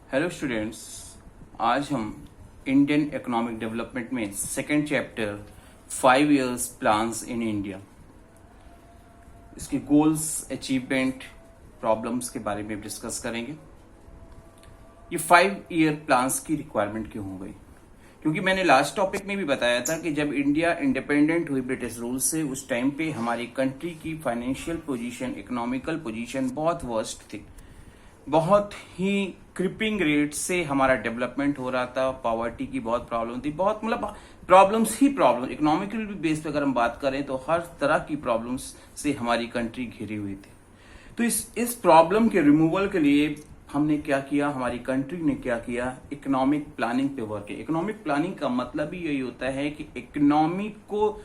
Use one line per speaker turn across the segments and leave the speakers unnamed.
Hello students. आज हम Indian economic development में second chapter 5 years plans in India, इसके गोल्स, अचीवमेंट, प्रॉब्लम्स के बारे में डिस्कस करेंगे। ये 5 ईयर प्लान्स की रिक्वायरमेंट क्यों हो गई? क्योंकि मैंने लास्ट टॉपिक में भी बताया था कि जब इंडिया इंडिपेंडेंट हुई ब्रिटिश रूल से, उस टाइम पे हमारी कंट्री की फाइनेंशियल पोजीशन, इकोनॉमिकल पोजीशन बहुत वर्स्ट थी। बहुत ही क्रिपिंग रेट से हमारा डेवलपमेंट हो रहा था। पॉवर्टी की बहुत प्रॉब्लम थी, बहुत मतलब प्रॉब्लम्स ही प्रॉब्लम। इकोनॉमिकल बेस पे अगर हम बात करें तो हर तरह की प्रॉब्लम्स से हमारी कंट्री घिरी हुई थी। तो इस प्रॉब्लम के रिमूवल के लिए हमने क्या किया, हमारी कंट्री ने क्या किया, इकोनॉमिक प्लानिंग पे वर्क किया। इकोनॉमिक प्लानिंग का मतलब ही यही होता है कि इकोनॉमी को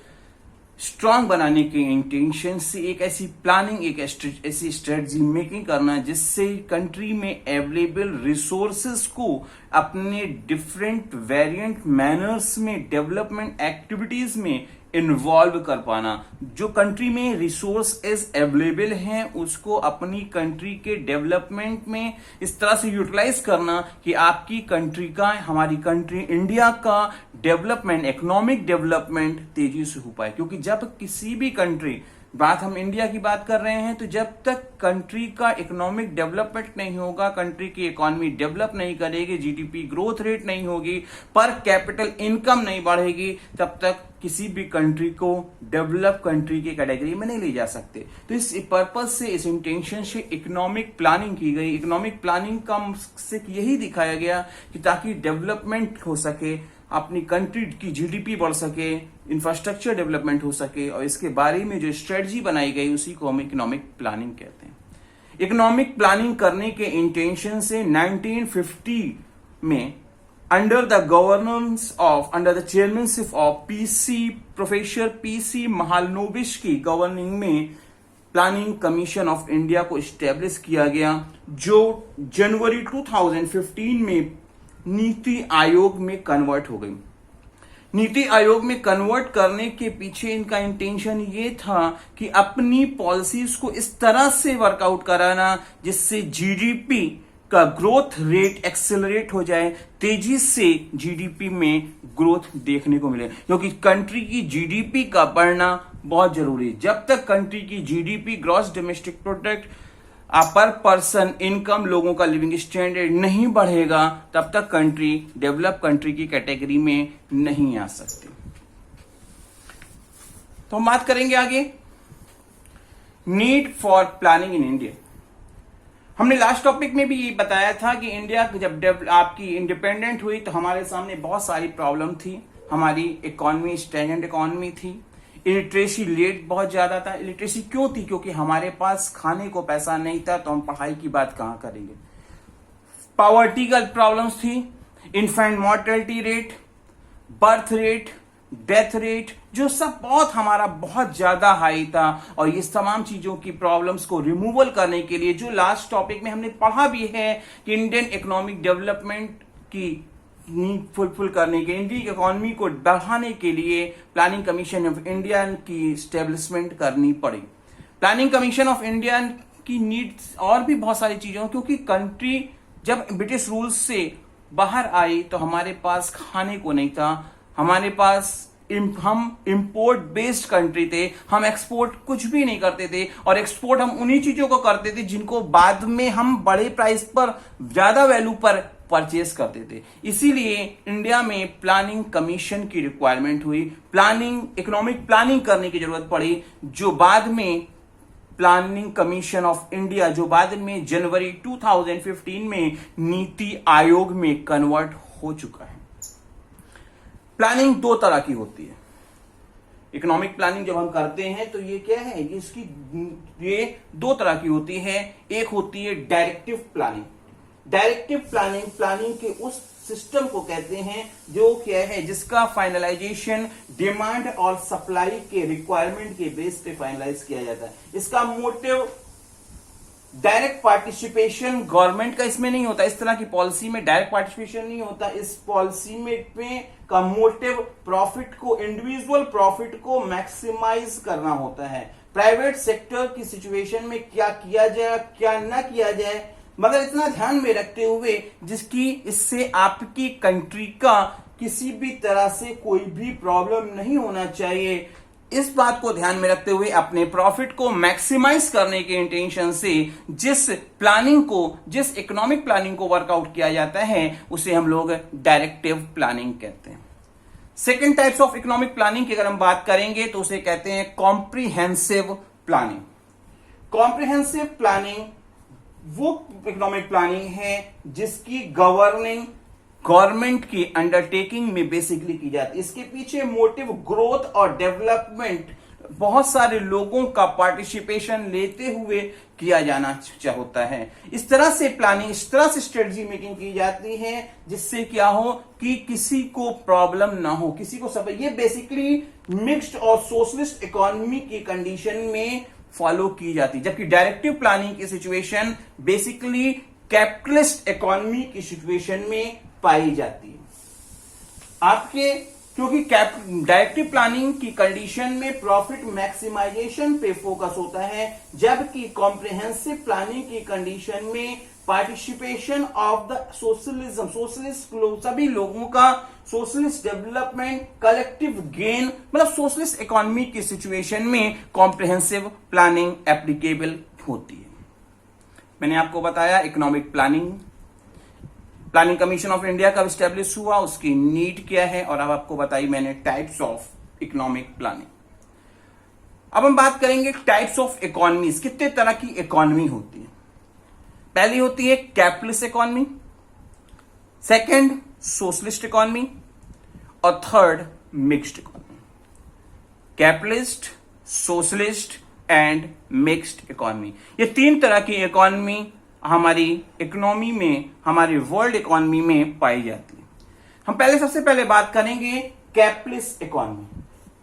स्ट्रांग बनाने के इंटेंशन से एक ऐसी प्लानिंग, एक ऐसी स्ट्रेटजी मेकिंग करना जिससे कंट्री में अवेलेबल रिसोर्सेज को अपने डिफरेंट वेरिएंट मैनर्स में, डेवलपमेंट एक्टिविटीज में इन्वॉल्व कर पाना। जो कंट्री में रिसोर्स अवेलेबल हैं उसको अपनी कंट्री के डेवलपमेंट में इस तरह से यूटिलाइज करना कि आपकी कंट्री का, हमारी कंट्री इंडिया का डेवलपमेंट, इकोनॉमिक डेवलपमेंट तेजी से हो पाए। क्योंकि जब किसी भी कंट्री, बात हम इंडिया की बात कर रहे हैं, तो जब तक कंट्री का इकोनॉमिक डेवलपमेंट नहीं होगा, कंट्री की इकोनॉमी डेवलप नहीं करेगी, जीडीपी ग्रोथ रेट नहीं होगी, पर कैपिटल इनकम नहीं बढ़ेगी, तब तक किसी भी कंट्री को डेवलप कंट्री की कैटेगरी में नहीं ले जा सकते। तो इस पर्पज से, इस इंटेंशन से इकोनॉमिक प्लानिंग की गई। इकोनॉमिक प्लानिंग का से यही दिखाया गया कि ताकि डेवलपमेंट हो सके, अपनी कंट्री की जीडीपी बढ़ सके, इंफ्रास्ट्रक्चर डेवलपमेंट हो सके, और इसके बारे में जो स्ट्रेटजी बनाई गई उसी को हम इकोनॉमिक प्लानिंग कहते हैं। इकोनॉमिक प्लानिंग करने के इंटेंशन से 1950 में under the chairmanship of professor PC Mahalanobis की गवर्निंग में प्लानिंग कमीशन ऑफ इंडिया को स्टैब्लिश किया गया, जो जनवरी 2015 में नीति आयोग में कन्वर्ट हो गई। नीति आयोग में कन्वर्ट करने के पीछे इनका इंटेंशन ये था कि अपनी पॉलिसीज को इस तरह से वर्कआउट कराना जिससे जीडीपी का ग्रोथ रेट एक्सेलरेट हो जाए, तेजी से जीडीपी में ग्रोथ देखने को मिले। क्योंकि कंट्री की जीडीपी का बढ़ना बहुत जरूरी है। जब तक कंट्री की जीडीपी, ग्रॉस डोमेस्टिक प्रोडक्ट पर पर्सन इनकम, लोगों का लिविंग स्टैंडर्ड नहीं बढ़ेगा, तब तक कंट्री डेवलप कंट्री की कैटेगरी में नहीं आ सकती। तो हम बात करेंगे आगे need for planning in India. हमने लास्ट टॉपिक में भी ये बताया था कि इंडिया जब आपकी इंडिपेंडेंट हुई तो हमारे सामने बहुत सारी प्रॉब्लम थी। हमारी इकोनॉमी स्टैग्नेंट इकोनॉमी थी, इलिटरेसी रेट बहुत ज्यादा था। इलिटरेसी क्यों थी? क्योंकि हमारे पास खाने को पैसा नहीं था, तो हम पढ़ाई की बात कहां करेंगे। पॉवर्टी का प्रॉब्लम्स थी, infant mortality rate, birth rate, death rate, जो सब हमारा बहुत ज्यादा हाई था। और ये तमाम चीजों की प्रॉब्लम्स को रिमूवल करने के लिए, जो लास्ट टॉपिक में हमने पढ़ा भी है कि इंडियन इकोनॉमिक डेवलपमेंट की नीड फुलफिल करने के, इंडियन इकोनॉमी को बढ़ाने के लिए प्लानिंग कमीशन ऑफ इंडिया की स्टेब्लिशमेंट करनी पड़ी। प्लानिंग कमीशन ऑफ इंडिया की नीड्स और भी बहुत सारी चीजों, क्योंकि कंट्री जब ब्रिटिश रूल से बाहर आई तो हमारे पास खाने को नहीं था, हमारे पास हम इंपोर्ट बेस्ड कंट्री थे, हम एक्सपोर्ट कुछ भी नहीं करते थे, और एक्सपोर्ट हम उन्हीं चीजों को करते थे जिनको बाद में हम बड़े प्राइस पर, ज्यादा वैल्यू पर परचेस करते थे। इसीलिए इंडिया में प्लानिंग कमीशन की रिक्वायरमेंट हुई, इकोनॉमिक प्लानिंग करने की जरूरत पड़ी, जो बाद में प्लानिंग कमीशन ऑफ इंडिया, जो बाद में जनवरी 2015 में नीति आयोग में कन्वर्ट हो चुका है। प्लानिंग दो तरह की होती है। इकोनॉमिक प्लानिंग जब हम करते हैं तो ये क्या है, ये दो तरह की होती है। एक होती है डायरेक्टिव प्लानिंग। डायरेक्टिव प्लानिंग के उस सिस्टम को कहते हैं जो क्या है, जिसका फाइनलाइजेशन डिमांड और सप्लाई के रिक्वायरमेंट के बेस पे फाइनलाइज किया जाता है। इसका मोटिव डायरेक्ट पार्टिसिपेशन गवर्नमेंट का इसमें नहीं होता। इस तरह की पॉलिसी में डायरेक्ट पार्टिसिपेशन नहीं होता। इस पॉलिसी में का मोटिव प्रॉफिट को, इंडिविजुअल प्रॉफिट को मैक्सिमाइज करना होता है। प्राइवेट सेक्टर की सिचुएशन में क्या किया जाए, क्या ना किया जाए, मगर इतना ध्यान में रखते हुए जिसकी इससे आपकी कंट्री का किसी भी तरह से कोई भी प्रॉब्लम नहीं होना चाहिए। इस बात को ध्यान में रखते हुए अपने प्रॉफिट को मैक्सिमाइज करने के इंटेंशन से जिस इकोनॉमिक प्लानिंग को वर्कआउट किया जाता है उसे हम लोग डायरेक्टिव प्लानिंग कहते हैं। Second types of economic planning की अगर हम बात करेंगे तो उसे कहते हैं कॉम्प्रिहेंसिव प्लानिंग। कॉम्प्रिहेंसिव प्लानिंग वो इकोनॉमिक प्लानिंग है जिसकी गवर्नमेंट की अंडरटेकिंग में बेसिकली की जाती है। इसके पीछे मोटिव ग्रोथ और डेवलपमेंट, बहुत सारे लोगों का पार्टिसिपेशन लेते हुए किया जाना होता है। इस तरह से प्लानिंग, इस तरह से स्ट्रेटजी मेकिंग की जाती है जिससे क्या हो कि किसी को प्रॉब्लम ना हो, किसी को सब। ये बेसिकली मिक्स्ड और सोशलिस्ट इकोनॉमी की कंडीशन में फॉलो की जाती है, जबकि डायरेक्टिव प्लानिंग की सिचुएशन बेसिकली कैपिटलिस्ट इकोनॉमी की सिचुएशन में पाई जाती है। आपके क्योंकि डायरेक्टिव प्लानिंग की कंडीशन में प्रॉफिट मैक्सिमाइजेशन पे फोकस होता है, जबकि कॉम्प्रिहेंसिव प्लानिंग की कंडीशन में participation of the socialism, socialist सभी लोगों का सोशलिस्ट डेवलपमेंट, कलेक्टिव गेन, मतलब सोशलिस्ट इकोनॉमी की सिचुएशन में कॉम्प्रिहेंसिव प्लानिंग एप्लीकेबल होती है। मैंने आपको बताया economic planning commission of India कब स्टैब्लिश हुआ, उसकी नीड क्या है, और अब आपको बताई मैंने टाइप्स ऑफ इकोनॉमिक प्लानिंग। अब हम बात करेंगे टाइप्स ऑफ इकोनॉमीज, कितने तरह की इकोनॉमी होती है। पहली होती है capitalist economy, second socialist economy और third mixed economy. Capitalist, socialist and mixed economy, ये तीन तरह की इकोनॉमी हमारी इकोनॉमी में, हमारी वर्ल्ड इकोनॉमी में पाई जाती है। हम सबसे पहले बात करेंगे कैपिटलिस्ट इकोनॉमी।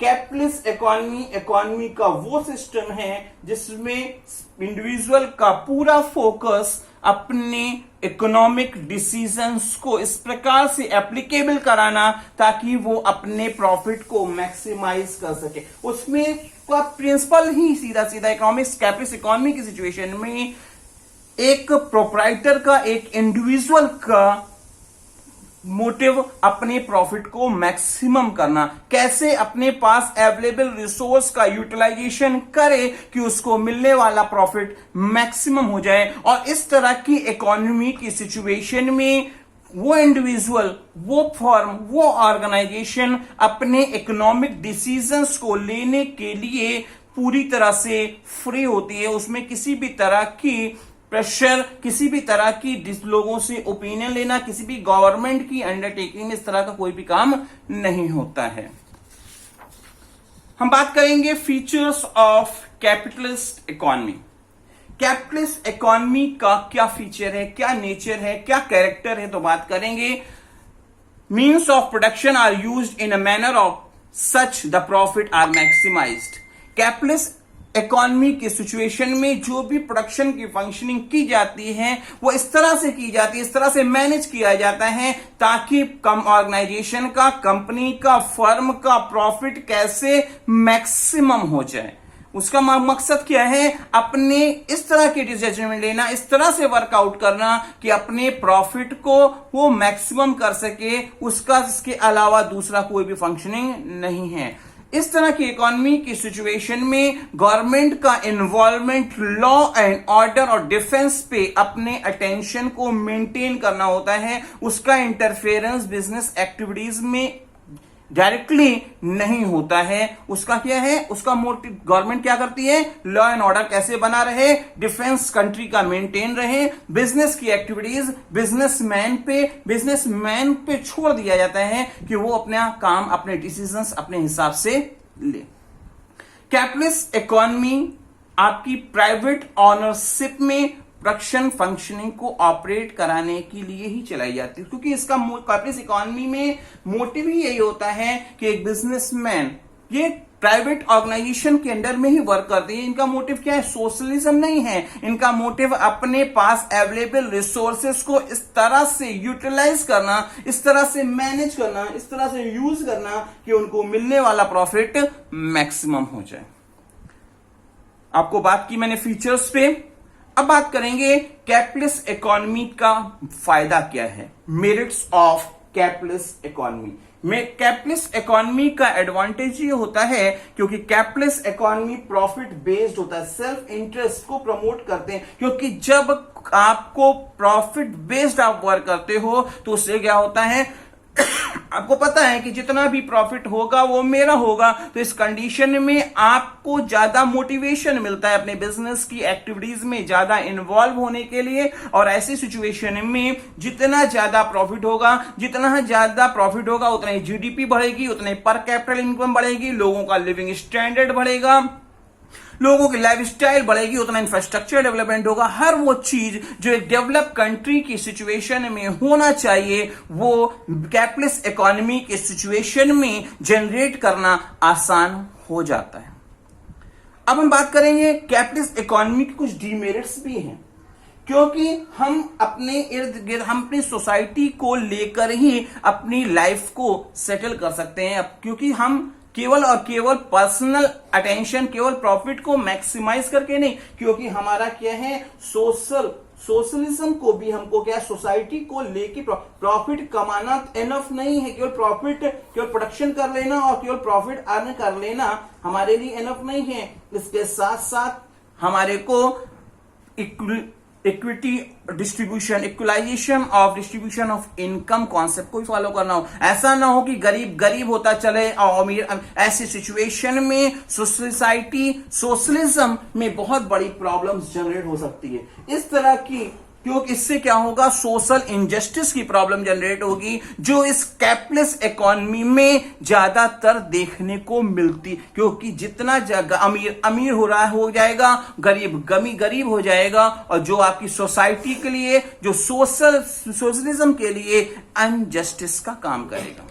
कैपिटलिस्ट इकोनॉमी का वो सिस्टम है जिसमें इंडिविजुअल का पूरा फोकस अपने इकोनॉमिक डिसीजंस को इस प्रकार से एप्लीकेबल कराना ताकि वो अपने प्रॉफिट को मैक्सिमाइज कर सके। उसमें का प्रिंसिपल ही सीधा कैपिटलिस्ट इकोनॉमी की सिचुएशन में एक प्रोप्राइटर का, एक इंडिविजुअल का मोटिव अपने प्रॉफिट को मैक्सिमम करना, कैसे अपने पास अवेलेबल रिसोर्स का यूटिलाइजेशन करे कि उसको मिलने वाला प्रॉफिट मैक्सिमम हो जाए। और इस तरह की इकोनॉमी की सिचुएशन में वो इंडिविजुअल, वो फर्म, वो ऑर्गेनाइजेशन अपने इकोनॉमिक डिसीजंस को लेने के लिए पूरी तरह से फ्री होती है। उसमें किसी भी तरह की प्रेशर, किसी भी तरह की लोगों से ओपिनियन लेना, किसी भी गवर्नमेंट की अंडरटेकिंग में इस तरह का कोई भी काम नहीं होता है। हम बात करेंगे features of capitalist economy. Capitalist economy का क्या फीचर है, क्या नेचर है, क्या कैरेक्टर है, तो बात करेंगे। Means of production are used in a manner of such the profit are maximised. Capitalist economy की सिचुएशन में जो भी प्रोडक्शन की फंक्शनिंग की जाती है वो इस तरह से की जाती है, इस तरह से मैनेज किया जाता है ताकि कम ऑर्गेनाइजेशन का, कंपनी का, फर्म का प्रॉफिट कैसे मैक्सिमम हो जाए। उसका मकसद क्या है, अपने इस तरह के डिसीजन लेना, इस तरह से वर्कआउट करना कि अपने प्रॉफिट को वो मैक्सिमम कर सके, उसका इसके अलावा दूसरा कोई भी फंक्शनिंग नहीं है। इस तरह की इकोनॉमी की सिचुएशन में गवर्नमेंट का इन्वॉल्वमेंट लॉ एंड ऑर्डर और डिफेंस पे अपने अटेंशन को मेंटेन करना होता है। उसका इंटरफेरेंस बिजनेस एक्टिविटीज में डायरेक्टली नहीं होता है। उसका क्या है, उसका मोटिव, गवर्नमेंट क्या करती है, लॉ एंड ऑर्डर कैसे बना रहे, डिफेंस कंट्री का मेंटेन रहे, बिजनेस की एक्टिविटीज बिजनेसमैन पे छोड़ दिया जाता है कि वो अपना काम, अपने डिसीजंस अपने हिसाब से ले। कैपिटलिस्ट इकोनॉमी आपकी प्राइवेट ऑनरशिप में प्रोडक्शन फंक्शनिंग को ऑपरेट कराने के लिए ही चलाई जाती है, क्योंकि इसका कैपिटलिस्ट इकोनॉमी में मोटिव ही यही होता है कि एक बिजनेसमैन ये प्राइवेट ऑर्गेनाइजेशन के अंडर में ही वर्क करते हैं। इनका मोटिव क्या है, सोशलिज्म नहीं है। इनका मोटिव अपने पास अवेलेबल रिसोर्सेस को इस तरह से यूटिलाइज करना, इस तरह से मैनेज करना, इस तरह से यूज करना कि उनको मिलने वाला प्रॉफिट मैक्सिमम हो जाए। आपको बात की मैंने फीचर्स पे। अब बात करेंगे कैपिटलिस्ट इकोनॉमी का फायदा क्या है, मेरिट्स ऑफ कैपिटलिस्ट इकोनॉमी में। कैपिटलिस्ट इकोनॉमी का एडवांटेज ये होता है क्योंकि कैपिटलिस्ट इकोनॉमी प्रॉफिट बेस्ड होता है, सेल्फ इंटरेस्ट को प्रमोट करते हैं, क्योंकि जब आपको प्रॉफिट बेस्ड आप वर्क करते हो तो उससे क्या होता है आपको पता है कि जितना भी प्रॉफिट होगा वो मेरा होगा, तो इस कंडीशन में आपको ज्यादा मोटिवेशन मिलता है अपने बिजनेस की एक्टिविटीज में ज्यादा इन्वॉल्व होने के लिए। और ऐसी सिचुएशन में जितना ज्यादा प्रॉफिट होगा उतना ही जीडीपी बढ़ेगी, उतना ही पर कैपिटल इनकम बढ़ेगी, लोगों का लिविंग स्टैंडर्ड बढ़ेगा, लोगों की लाइफस्टाइल बढ़ेगी, उतना इंफ्रास्ट्रक्चर डेवलपमेंट होगा। हर वो चीज जो एक डेवलप कंट्री की सिचुएशन में होना चाहिए वो कैपिटलिस्ट इकोनॉमी के सिचुएशन में जनरेट करना आसान हो जाता है। अब हम बात करेंगे कैपिटलिस्ट इकोनॉमी के कुछ डीमेरिट्स भी हैं, क्योंकि हम अपने इर्द गिर्द हम अपनी सोसाइटी को लेकर ही अपनी लाइफ को सेटल कर सकते हैं, क्योंकि हम केवल और केवल पर्सनल अटेंशन, केवल प्रॉफिट को मैक्सिमाइज करके नहीं, क्योंकि हमारा क्या है सोशलिज्म को भी हमको क्या सोसाइटी को लेके प्रॉफिट कमाना एनफ नहीं है। केवल प्रोडक्शन कर लेना और केवल प्रॉफिट अर्न कर लेना हमारे लिए एनफ नहीं है। इसके साथ साथ हमारे को equity distribution, equalisation of distribution of income concept को फॉलो करना हो। ऐसा ना हो कि गरीब गरीब होता चले और अमीर, ऐसी सिचुएशन में सोसाइटी सोशलिज्म में बहुत बड़ी प्रॉब्लम्स जनरेट हो सकती है। इस तरह की, क्योंकि इससे क्या होगा सोशल इंजस्टिस की प्रॉब्लम जनरेट होगी, जो इस कैपिटलिस्ट इकोनॉमी में ज्यादातर देखने को मिलती, क्योंकि जितना अमीर अमीर हो जाएगा, गरीब हो जाएगा, और जो आपकी सोसाइटी के लिए, जो सोशलिज्म के लिए अनजस्टिस का काम करेगा।